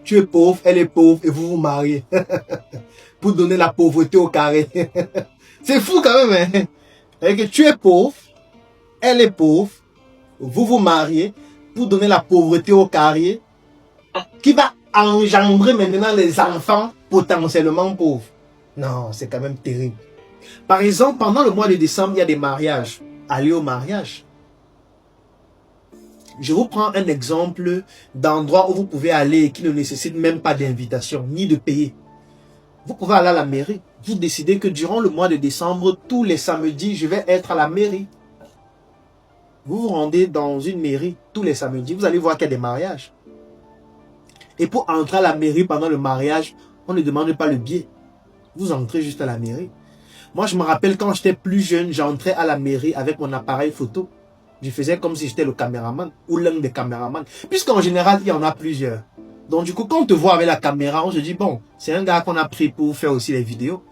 Tu es pauvre, elle est pauvre et vous vous mariez. Pour donner la pauvreté au carré. C'est fou quand même. Hein? Que tu es pauvre, elle est pauvre, vous vous mariez pour donner la pauvreté au carré qui va engendrer maintenant les enfants potentiellement pauvres. Non, c'est quand même terrible. Par exemple, pendant le mois de décembre, il y a des mariages. Allez au mariage. Je vous prends un exemple d'endroit où vous pouvez aller et qui ne nécessite même pas d'invitation, ni de payer. Vous pouvez aller à la mairie. Vous décidez que durant le mois de décembre, tous les samedis, je vais être à la mairie. Vous vous rendez dans une mairie tous les samedis. Vous allez voir qu'il y a des mariages. Et pour entrer à la mairie pendant le mariage, on ne demande pas le billet. Vous entrez juste à la mairie. Moi, je me rappelle quand j'étais plus jeune, j'entrais à la mairie avec mon appareil photo. Je faisais comme si j'étais le caméraman ou l'un des caméramans. Puisqu'en général, il y en a plusieurs. Donc du coup, quand on te voit avec la caméra, on se dit, bon, c'est un gars qu'on a pris pour faire aussi les vidéos.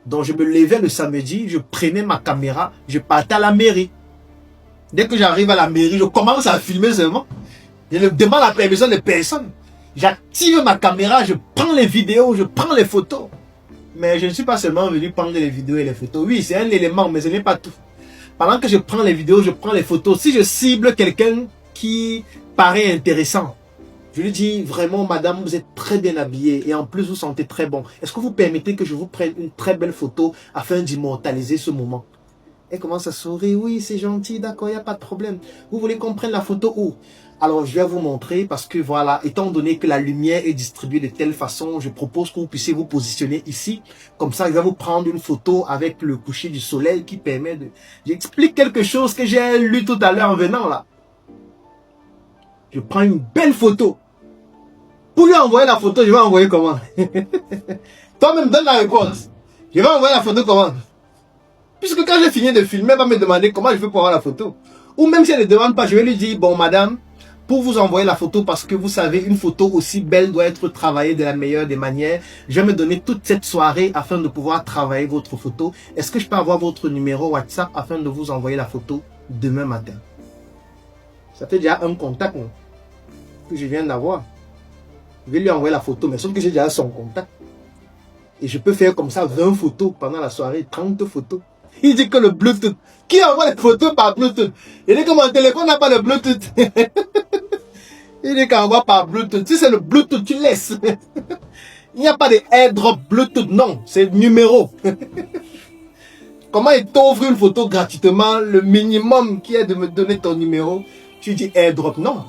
Donc je me levais le samedi, je prenais ma caméra, je partais à la mairie. Dès que j'arrive à la mairie, je commence à filmer seulement. Je ne demande la permission de personne. J'active ma caméra, je prends les vidéos, je prends les photos. Mais je ne suis pas seulement venu prendre les vidéos et les photos. Oui, c'est un élément, mais ce n'est pas tout. Pendant que je prends les vidéos, je prends les photos. Si je cible quelqu'un qui paraît intéressant, je lui dis vraiment, madame, vous êtes très bien habillée et en plus vous sentez très bon. Est-ce que vous permettez que je vous prenne une très belle photo afin d'immortaliser ce moment? Elle commence à sourire. Oui, c'est gentil, d'accord, il n'y a pas de problème. Vous voulez qu'on prenne la photo où? Alors, je vais vous montrer parce que voilà, étant donné que la lumière est distribuée de telle façon, je propose que vous puissiez vous positionner ici. Comme ça, je vais vous prendre une photo avec le coucher du soleil qui permet de... J'explique quelque chose que j'ai lu tout à l'heure en venant là. Je prends une belle photo. Pour lui envoyer la photo, je vais envoyer comment? Toi-même, donne la réponse. Je vais envoyer la photo comment? Puisque quand j'ai fini de filmer, elle va me demander comment je fais pour avoir la photo. Ou même si elle ne demande pas, je vais lui dire, bon madame, pour vous envoyer la photo, parce que vous savez, une photo aussi belle doit être travaillée de la meilleure des manières. Je vais me donner toute cette soirée afin de pouvoir travailler votre photo. Est-ce que je peux avoir votre numéro WhatsApp afin de vous envoyer la photo demain matin? Ça fait déjà un contact non, que je viens d'avoir. Je vais lui envoyer la photo, mais sauf que j'ai déjà son contact. Et je peux faire comme ça 20 photos pendant la soirée, 30 photos. Il dit que le Bluetooth. Qui envoie les photos par Bluetooth? Il dit que mon téléphone n'a pas de Bluetooth. Il dit qu'on envoie par Bluetooth. Si c'est le Bluetooth, tu laisses. Il n'y a pas de airdrop Bluetooth, non. C'est numéro. Comment il t'offre une photo gratuitement? Le minimum qui est de me donner ton numéro. Tu dis airdrop, non.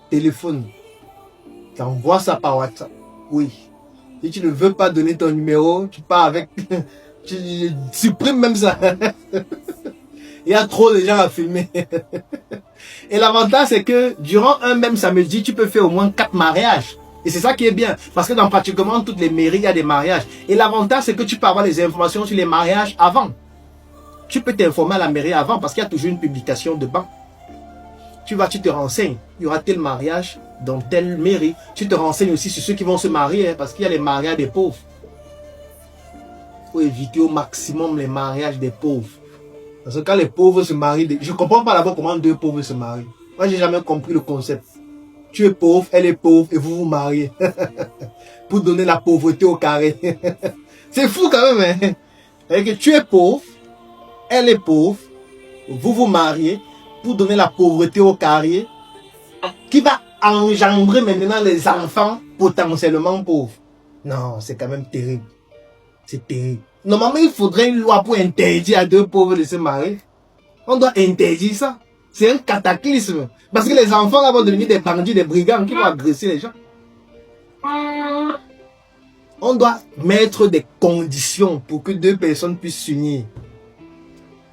Téléphone. Tu envoies ça par WhatsApp. Oui. Si tu ne veux pas donner ton numéro, tu pars avec... Tu supprimes même ça. Il y a trop de gens à filmer. Et l'avantage, c'est que durant un même samedi, tu peux faire au moins 4 mariages. Et c'est ça qui est bien. Parce que dans pratiquement toutes les mairies, il y a des mariages. Et l'avantage, c'est que tu peux avoir les informations sur les mariages avant. Tu peux t'informer à la mairie avant parce qu'il y a toujours une publication dedans. Tu te renseignes. Il y aura tel mariage dans telle mairie. Tu te renseignes aussi sur ceux qui vont se marier. Hein, parce qu'il y a les mariages des pauvres. Il faut éviter au maximum les mariages des pauvres. Parce que quand les pauvres se marient, je ne comprends pas d'abord comment 2 pauvres se marient. Moi, j'ai jamais compris le concept. Tu es pauvre, elle est pauvre et vous vous mariez. Pour donner la pauvreté au carré. C'est fou quand même. Hein? Que tu es pauvre, elle est pauvre, vous vous mariez pour donner la pauvreté au carré qui va engendrer maintenant les enfants potentiellement pauvres. Non, c'est quand même terrible. C'est terrible. Normalement, il faudrait une loi pour interdire à 2 pauvres de se marier. On doit interdire ça. C'est un cataclysme. Parce que les enfants là vont devenir des bandits, des brigands qui vont agresser les gens. On doit mettre des conditions pour que 2 personnes puissent s'unir.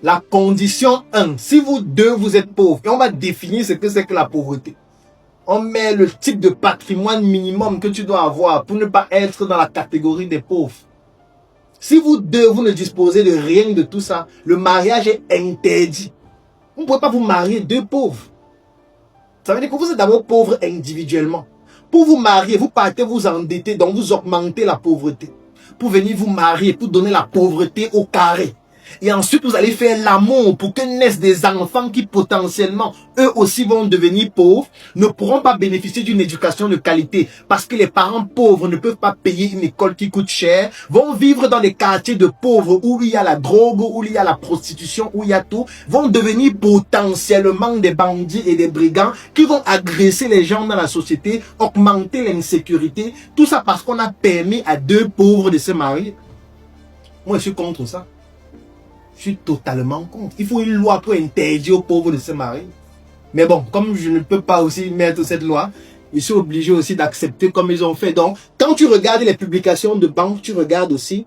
La condition 1, si vous 2 vous êtes pauvres, et on va définir ce que c'est que la pauvreté. On met le type de patrimoine minimum que tu dois avoir pour ne pas être dans la catégorie des pauvres. Si vous 2, vous ne disposez de rien de tout ça, le mariage est interdit. Vous ne pouvez pas vous marier 2 pauvres. Ça veut dire que vous êtes d'abord pauvre individuellement. Pour vous marier, vous partez vous endetter, donc vous augmentez la pauvreté. Pour venir vous marier, pour donner la pauvreté au carré. Et ensuite, vous allez faire l'amour pour que naissent des enfants qui potentiellement, eux aussi vont devenir pauvres, ne pourront pas bénéficier d'une éducation de qualité parce que les parents pauvres ne peuvent pas payer une école qui coûte cher, vont vivre dans des quartiers de pauvres où il y a la drogue, où il y a la prostitution, où il y a tout, vont devenir potentiellement des bandits et des brigands qui vont agresser les gens dans la société, augmenter l'insécurité, tout ça parce qu'on a permis à deux pauvres de se marier. Moi, je suis contre ça. Je suis totalement contre. Il faut une loi pour interdire aux pauvres de se marier. Mais bon, comme je ne peux pas aussi mettre cette loi, je suis obligé aussi d'accepter comme ils ont fait. Donc, quand tu regardes les publications de banques, tu regardes aussi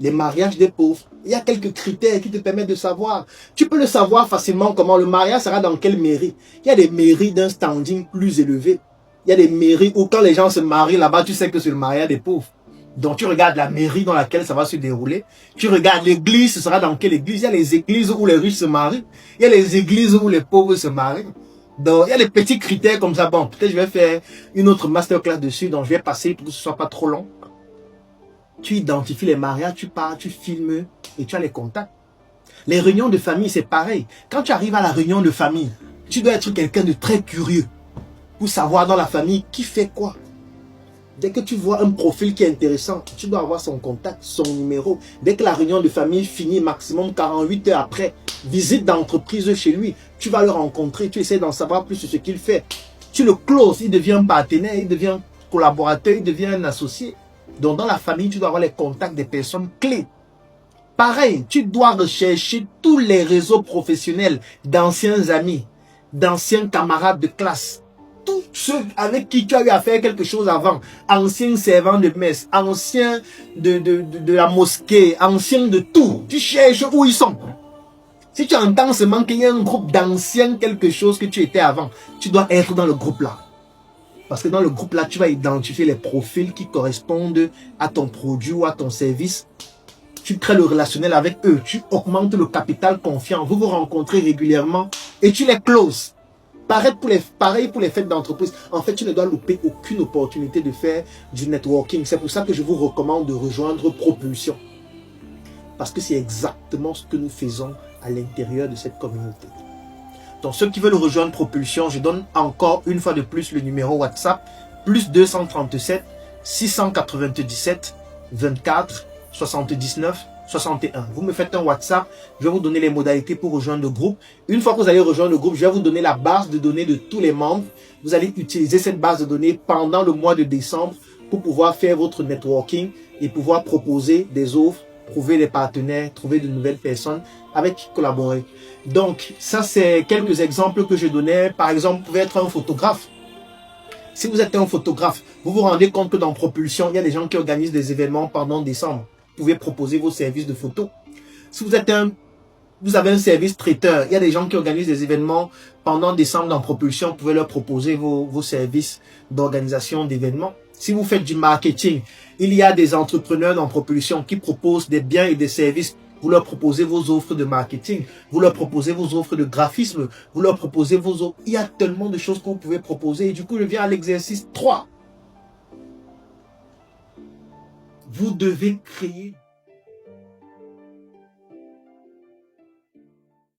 les mariages des pauvres. Il y a quelques critères qui te permettent de savoir. Tu peux le savoir facilement comment le mariage sera dans quelle mairie. Il y a des mairies d'un standing plus élevé. Il y a des mairies où quand les gens se marient là-bas, tu sais que c'est le mariage des pauvres. Donc tu regardes la mairie dans laquelle ça va se dérouler. Tu regardes l'église, ce sera dans quelle église. Il y a les églises où les riches se marient. Il y a les églises où les pauvres se marient. Donc il y a des petits critères comme ça. Bon, peut-être je vais faire une autre masterclass dessus. Donc je vais passer pour que ce soit pas trop long. Tu identifies les mariages, tu pars, tu filmes et tu as les contacts. Les réunions de famille, c'est pareil. Quand tu arrives à la réunion de famille, tu dois être quelqu'un de très curieux pour savoir dans la famille qui fait quoi. Dès que tu vois un profil qui est intéressant, tu dois avoir son contact, son numéro. Dès que la réunion de famille finit, maximum 48 heures après, visite d'entreprise chez lui, tu vas le rencontrer, tu essaies d'en savoir plus sur ce qu'il fait. Tu le closes, il devient partenaire, il devient collaborateur, il devient un associé. Donc dans la famille, tu dois avoir les contacts des personnes clés. Pareil, tu dois rechercher tous les réseaux professionnels d'anciens amis, d'anciens camarades de classe. Tous ceux avec qui tu as eu à faire quelque chose avant, anciens servants de messe, anciens de la mosquée, anciens de tout, tu cherches où ils sont. Si tu entends seulement qu'il y a un groupe d'anciens quelque chose que tu étais avant, tu dois être dans le groupe là. Parce que dans le groupe là, tu vas identifier les profils qui correspondent à ton produit ou à ton service. Tu crées le relationnel avec eux, tu augmentes le capital confiant, vous vous rencontrez régulièrement et tu les closes. Pareil pour les fêtes d'entreprise. En fait, tu ne dois louper aucune opportunité de faire du networking. C'est pour ça que je vous recommande de rejoindre Propulsion. Parce que c'est exactement ce que nous faisons à l'intérieur de cette communauté. Donc, ceux qui veulent rejoindre Propulsion, je donne encore une fois de plus le numéro WhatsApp, plus 237 697 24 79 61. Vous me faites un WhatsApp, je vais vous donner les modalités pour rejoindre le groupe. Une fois que vous allez rejoindre le groupe, je vais vous donner la base de données de tous les membres. Vous allez utiliser cette base de données pendant le mois de décembre pour pouvoir faire votre networking et pouvoir proposer des offres, trouver des partenaires, trouver de nouvelles personnes avec qui collaborer. Donc, ça c'est quelques exemples que je donnais. Par exemple, vous pouvez être un photographe. Si vous êtes un photographe, vous vous rendez compte que dans Propulsion, il y a des gens qui organisent des événements pendant décembre. Vous pouvez proposer vos services de photo. Si vous avez un service traiteur, il y a des gens qui organisent des événements pendant décembre dans Propulsion, vous pouvez leur proposer vos services d'organisation d'événements. Si vous faites du marketing, il y a des entrepreneurs dans Propulsion qui proposent des biens et des services. Vous leur proposez vos offres de marketing, vous leur proposez vos offres de graphisme, vous leur proposez vos offres. Il y a tellement de choses que vous pouvez proposer. Et du coup, je viens à l'exercice 3. Vous devez créer